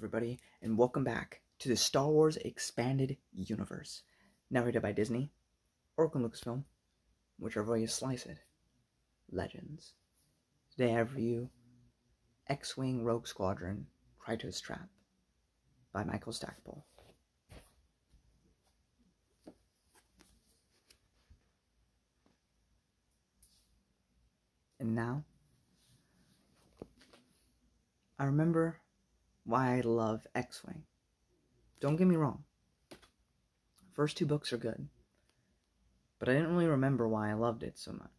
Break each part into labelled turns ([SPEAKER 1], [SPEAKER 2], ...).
[SPEAKER 1] everybody, and welcome back to the Star Wars Expanded Universe, narrated by Disney, or Lucasfilm, whichever way you slice it. Legends. Today I review X-Wing Rogue Squadron, Krytos Trap, by Michael Stackpole. And now, I remember why I love X-Wing. Don't get me wrong. First two books are good. But I didn't really remember why I loved it so much.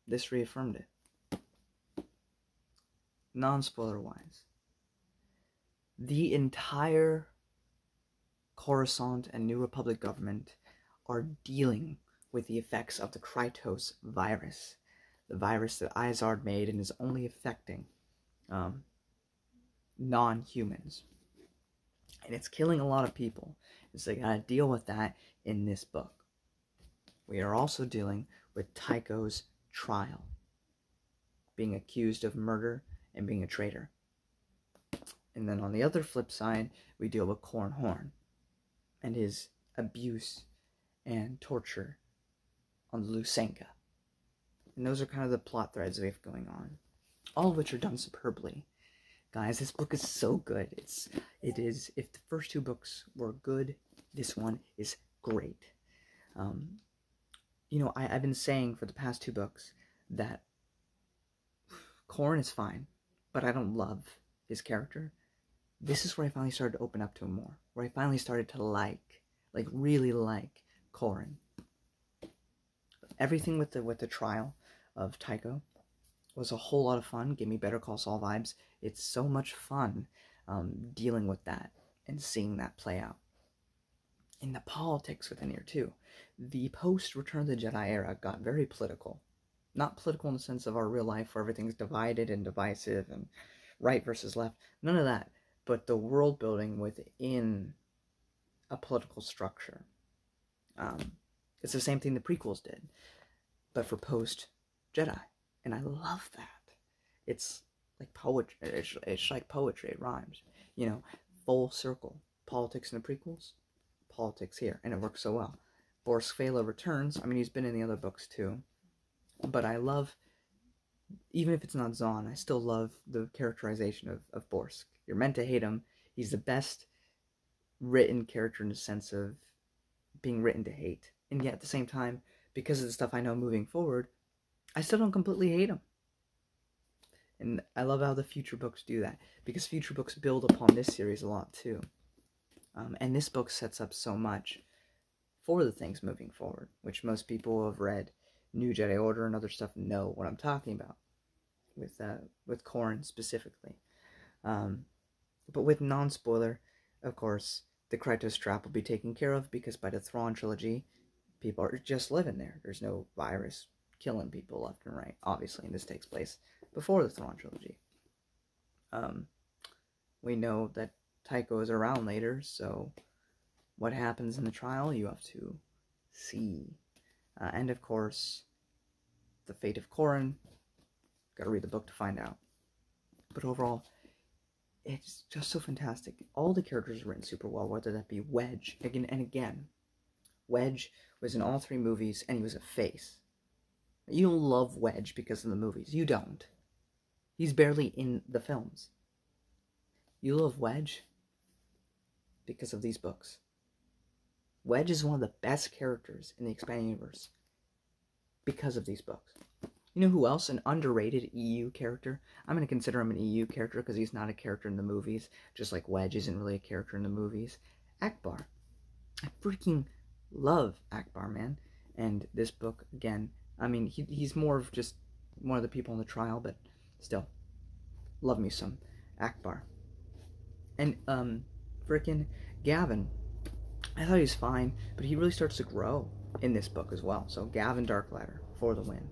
[SPEAKER 1] This reaffirmed it. Non-spoiler wise. The entire Coruscant and New Republic government are dealing with the effects of the Krytos virus. The virus that Izard made and is only affecting non-humans. And it's killing a lot of people. So they gotta deal with that in this book. We are also dealing with Tycho's trial. Being accused of murder and being a traitor. And then on the other flip side, we deal with Corran Horn and his abuse and torture on Lusenka. And those are kind of the plot threads we have going on. All of which are done superbly. Guys, this book is so good. It is, if the first two books were good, this one is great. You know, I've been saying for the past two books that Corran is fine, but I don't love his character. This is where I finally started to open up to him more. Where I finally started to really like Corran. Everything with the trial of Tycho was a whole lot of fun. Gave me Better Call Saul vibes. It's so much fun dealing with that and seeing that play out. And the politics within here too. The post-Return of the Jedi era got very political. Not political in the sense of our real life where everything's divided and divisive and right versus left. None of that. But the world building within a political structure. It's the same thing the prequels did. But for post-Jedi. And I love that. It's like poetry. It's like poetry. It rhymes. You know, full circle. Politics in the prequels, politics here. And it works so well. Boris Fela returns. I mean, he's been in the other books too. But I love, even if it's not Zahn, I still love the characterization of Borsk. You're meant to hate him. He's the best written character in the sense of being written to hate. And yet at the same time, because of the stuff I know moving forward, I still don't completely hate him. And I love how the future books do that. Because future books build upon this series a lot too. And this book sets up so much for the things moving forward. Which most people who have read New Jedi Order and other stuff know what I'm talking about. With Corran specifically. But with non-spoiler, of course, the Krytos Trap will be taken care of. Because by the Thrawn trilogy, people are just living there. There's no virus killing people left and right, obviously, and this takes place before the Thrawn trilogy. We know that Tycho is around later, so what happens in the trial, you have to see. And of course, the fate of Corran, gotta read the book to find out. But overall, it's just so fantastic. All the characters are written super well, whether that be Wedge, again and again. Wedge was in all three movies, and he was a face. You don't love Wedge because of the movies. You don't. He's barely in the films. You love Wedge because of these books. Wedge is one of the best characters in the Expanded Universe because of these books. You know who else? An underrated EU character. I'm going to consider him an EU character because he's not a character in the movies, just like Wedge isn't really a character in the movies. Akbar. I freaking love Akbar, man. And this book, again, I mean, he's more of just one of the people in the trial, but still, love me some Akbar. And, frickin' Gavin, I thought he was fine, but he really starts to grow in this book as well. So, Gavin Darkladder for the win.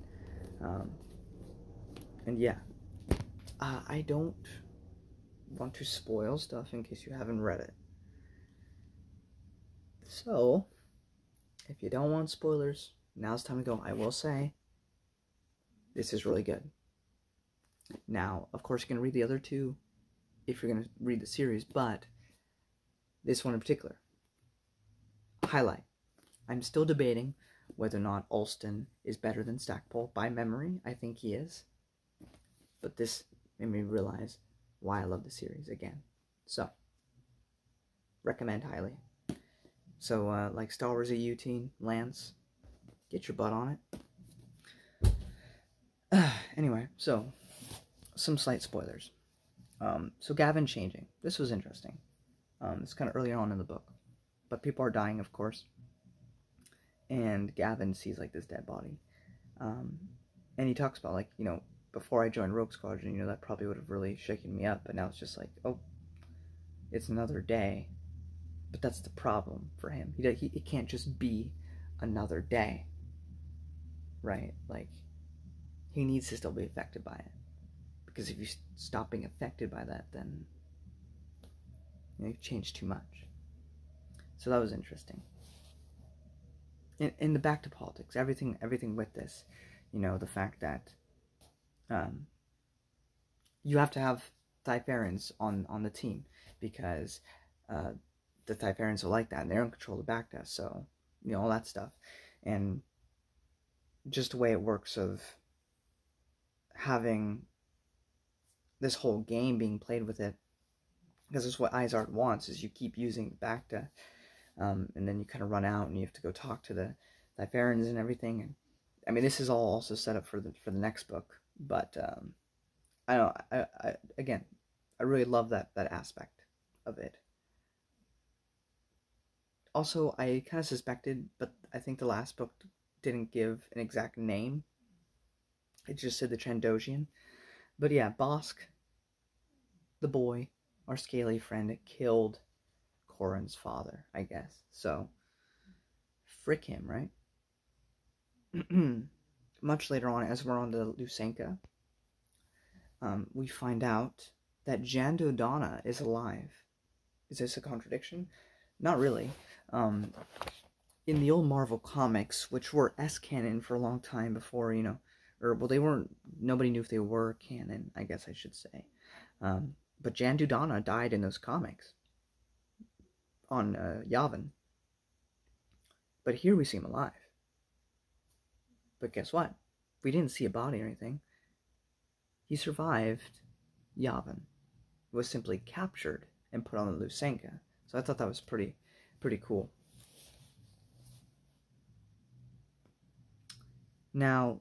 [SPEAKER 1] And yeah, I don't want to spoil stuff in case you haven't read it. So, if you don't want spoilers, now's the time to go. I will say, this is really good. Now, of course, you can read the other two if you're going to read the series, but this one in particular. Highlight. I'm still debating whether or not Alston is better than Stackpole. By memory, I think he is. But this made me realize why I love the series again. So, recommend highly. So, like Star Wars EU teen, Lance, get your butt on it. Anyway, so, some slight spoilers. So Gavin changing. This was interesting. It's kind of earlier on in the book. But people are dying, of course. And Gavin sees, like, this dead body. And he talks about, like, you know, before I joined Rogue Squadron, you know, that probably would have really shaken me up. But now it's just like, oh, it's another day. But that's the problem for him. It can't just be another day. Right? Like, he needs to still be affected by it. Because if you stop being affected by that, then you know, you've changed too much. So that was interesting. In the back to politics, everything with this, you know, the fact that you have to have Thifarians on the team because the Thifarians are like that and they're in control of the Bacta, so you know, all that stuff, and just the way it works of having this whole game being played with it, because it's what Izard wants, is you keep using the Bacta, and then you kind of run out and you have to go talk to the Thifarians and everything. And I mean, this is all also set up for the next book, but I don't know, again, I really love that aspect of it. Also, I kind of suspected, but I think the last book didn't give an exact name. It just said the Trandoshan. But yeah, Bosk, the boy, our scaly friend, killed Corrin's father, I guess. So, frick him, right? Much later on, as we're on the Lusenka, we find out that Jan Dodonna is alive. Is this a contradiction? Not really. In the old Marvel comics, which were S-canon for a long time before, you know, or, well, they weren't, nobody knew if they were canon, I guess I should say. But Jan Dodonna died in those comics on Yavin. But here we see him alive. But guess what? We didn't see a body or anything. He survived Yavin. Was simply captured and put on the Lusenka. So I thought that was pretty cool. Now,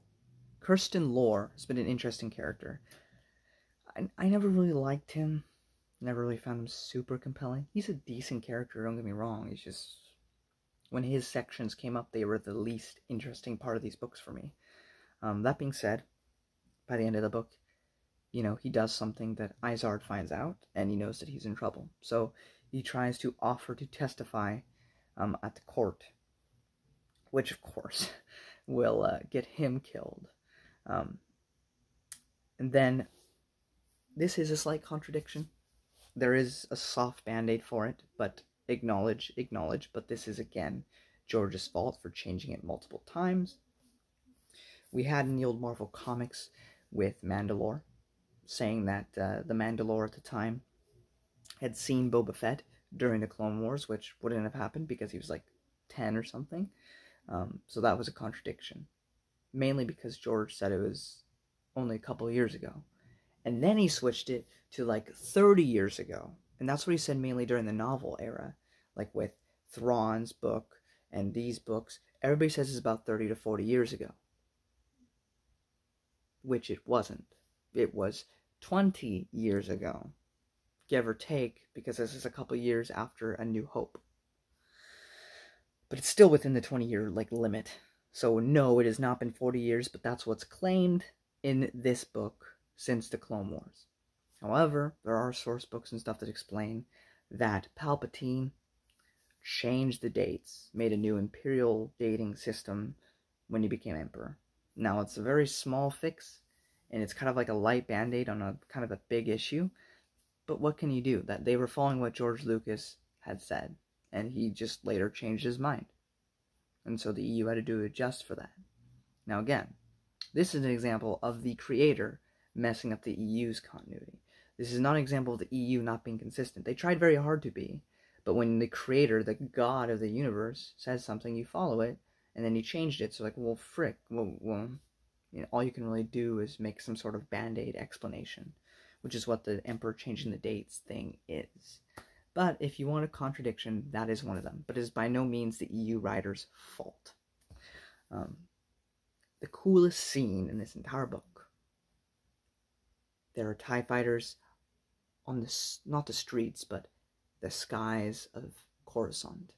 [SPEAKER 1] Kirsten Lore has been an interesting character. I never really liked him. Never really found him super compelling. He's a decent character, don't get me wrong. He's just, when his sections came up, they were the least interesting part of these books for me. That being said, by the end of the book, you know, he does something that Izard finds out, and he knows that he's in trouble. So he tries to offer to testify at the court, which, of course, will get him killed. And then, this is a slight contradiction. There is a soft band-aid for it, but acknowledge, but this is, again, George's fault for changing it multiple times. We had in the old Marvel comics with Mandalore, saying that the Mandalore at the time had seen Boba Fett during the Clone Wars, which wouldn't have happened because he was like 10 or something. So that was a contradiction. Mainly because George said it was only a couple of years ago. And then he switched it to like 30 years ago. And that's what he said mainly during the novel era. Like with Thrawn's book and these books. Everybody says it's about 30 to 40 years ago. Which it wasn't. It was 20 years ago. Give or take, because this is a couple of years after A New Hope. But it's still within the 20-year like limit. So no, it has not been 40 years, but that's what's claimed in this book since the Clone Wars. However, there are source books and stuff that explain that Palpatine changed the dates, made a new imperial dating system when he became emperor. Now, it's a very small fix, and it's kind of like a light band-aid on a kind of a big issue, but what can you do? That they were following what George Lucas had said, and he just later changed his mind. And so the EU had to adjust for that. Now again, this is an example of the creator messing up the EU's continuity. This is not an example of the EU not being consistent. They tried very hard to be, but when the creator, the god of the universe, says something, you follow it, and then he changed it. So like, well, frick, well, all you can really do is make some sort of band-aid explanation, which is what the Emperor changing the dates thing is. But if you want a contradiction, that is one of them. But it is by no means the EU writer's fault. The coolest scene in this entire book, there are TIE fighters on not the streets, but the skies of Coruscant.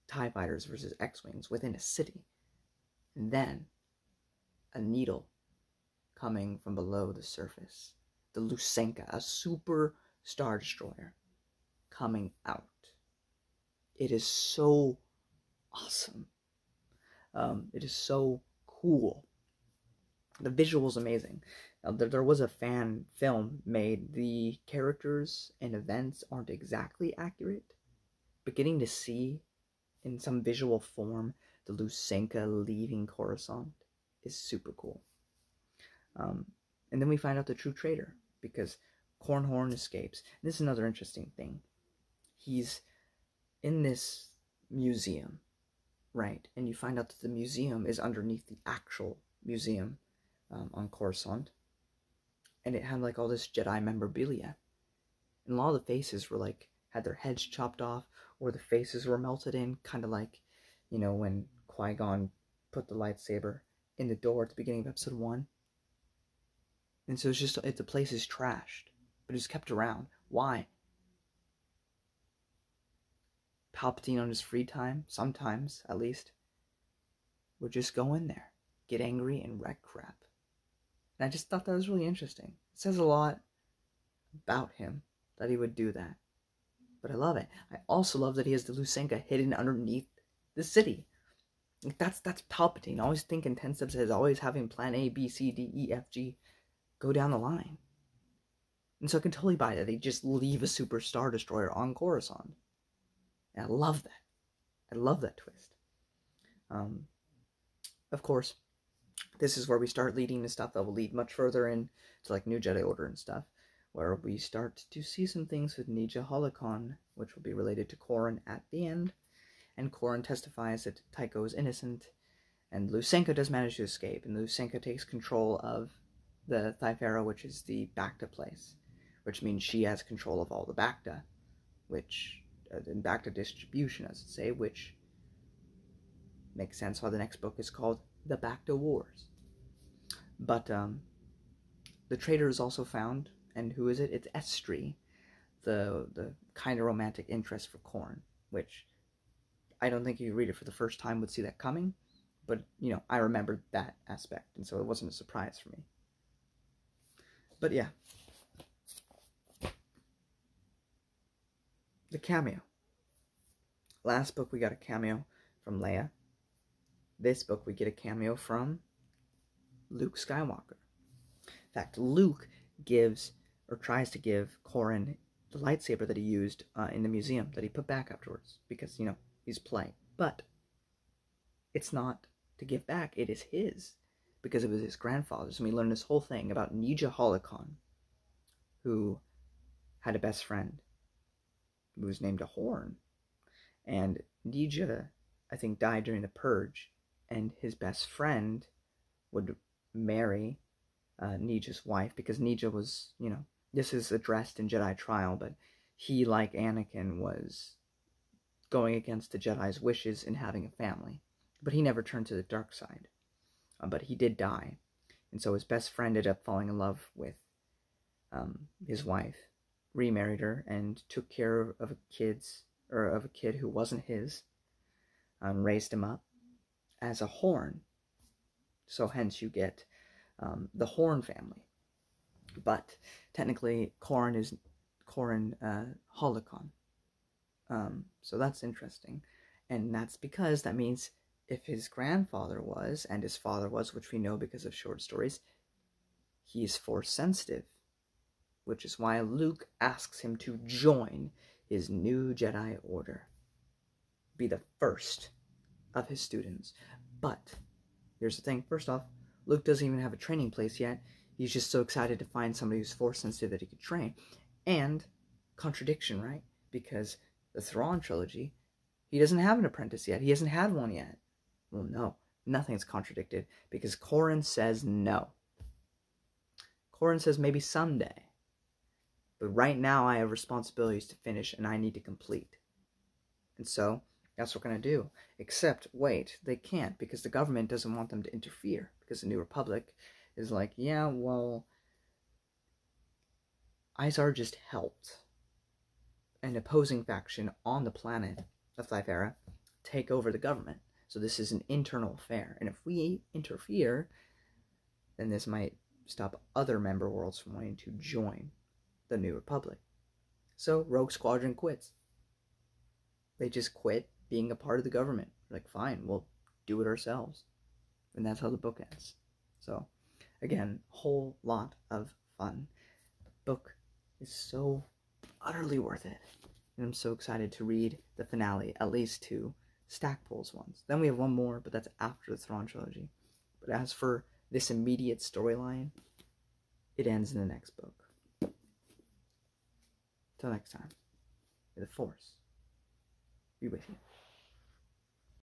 [SPEAKER 1] TIE fighters versus X-Wings within a city. And then a needle coming from below the surface. The Lusenka, a super Star Destroyer, coming out. It is so awesome. It is so cool. The visual's amazing. Now, there was a fan film made. The characters and events aren't exactly accurate, but getting to see in some visual form the Lusenka leaving Coruscant is super cool. And then we find out the true traitor, because Cornhorn escapes. And this is another interesting thing. He's in this museum, right? And you find out that the museum is underneath the actual museum on Coruscant. And it had like all this Jedi memorabilia. And a lot of the faces were like, had their heads chopped off, or the faces were melted in, kind of like, when Qui-Gon put the lightsaber in the door at the beginning of episode 1. And so the place is trashed, but it's kept around. Why? Palpatine on his free time, sometimes at least, would just go in there, get angry, and wreck crap. And I just thought that was really interesting. It says a lot about him that he would do that. But I love it. I also love that he has the Lusenka hidden underneath the city. Like that's Palpatine. Always thinking 10 steps ahead, always having plan A, B, C, D, E, F, G go down the line. And so I can totally buy that. They just leave a super Star Destroyer on Coruscant. And I love that. I love that twist. Of course, this is where we start leading to stuff that will lead much further in to like New Jedi Order and stuff, where we start to see some things with Nija Holocron, which will be related to Corran at the end. And Corran testifies that Tycho is innocent, and Lusenka does manage to escape, and Lusenka takes control of the Thyfera, which is the Bacta place, which means she has control of all the Bacta, which, Bacta distribution, as I say, which makes sense why the next book is called The Bacta Wars. But, the traitor is also found, and who is it? It's Estri, the kind of romantic interest for Corran, which I don't think you read it for the first time would see that coming, but, I remembered that aspect, and so it wasn't a surprise for me. But yeah. The cameo. Last book we got a cameo from Leia. This book we get a cameo from Luke Skywalker. In fact, Luke gives, or tries to give, Corran the lightsaber that he used in the museum, that he put back afterwards, because, he's polite. But it's not to give back, it is his, because it was his grandfather's. And we learn this whole thing about Nija Holocron, who had a best friend who was named a Horn. And Nija, I think, died during the Purge, and his best friend would marry Nija's wife, because Nija was, this is addressed in Jedi Trial, but he, like Anakin, was going against the Jedi's wishes in having a family. But he never turned to the dark side. But he did die. And so his best friend ended up falling in love with his wife, remarried her, and took care of a kid who wasn't his, raised him up as a Horn. So hence you get the Horn family. But technically, Corran is Corran Holocron. So that's interesting. And that's because that means if his grandfather was, and his father was, which we know because of short stories, he's Force sensitive. Which is why Luke asks him to join his new Jedi Order. Be the first of his students. But, here's the thing. First off, Luke doesn't even have a training place yet. He's just so excited to find somebody who's force sensitive that he could train. And contradiction, right? Because the Thrawn trilogy, he doesn't have an apprentice yet. He hasn't had one yet. Well, no, nothing's contradicted because Corran says no. Corran says maybe someday. But right now I have responsibilities to finish and I need to complete. And so that's what we're going to do. Except, wait, they can't because the government doesn't want them to interfere. Because the New Republic is like, yeah, well, Izar just helped an opposing faction on the planet of Thlythera take over the government. So this is an internal affair. And if we interfere, then this might stop other member worlds from wanting to join the New Republic. So Rogue Squadron quits. They just quit being a part of the government. Like, fine, we'll do it ourselves. And that's how the book ends. So, again, whole lot of fun. The book is so utterly worth it. And I'm so excited to read the finale, at least 2 Stackpole's ones. Then we have one more, but that's after the Thrawn trilogy. But as for this immediate storyline, it ends in the next book. Till next time, may the Force be with you.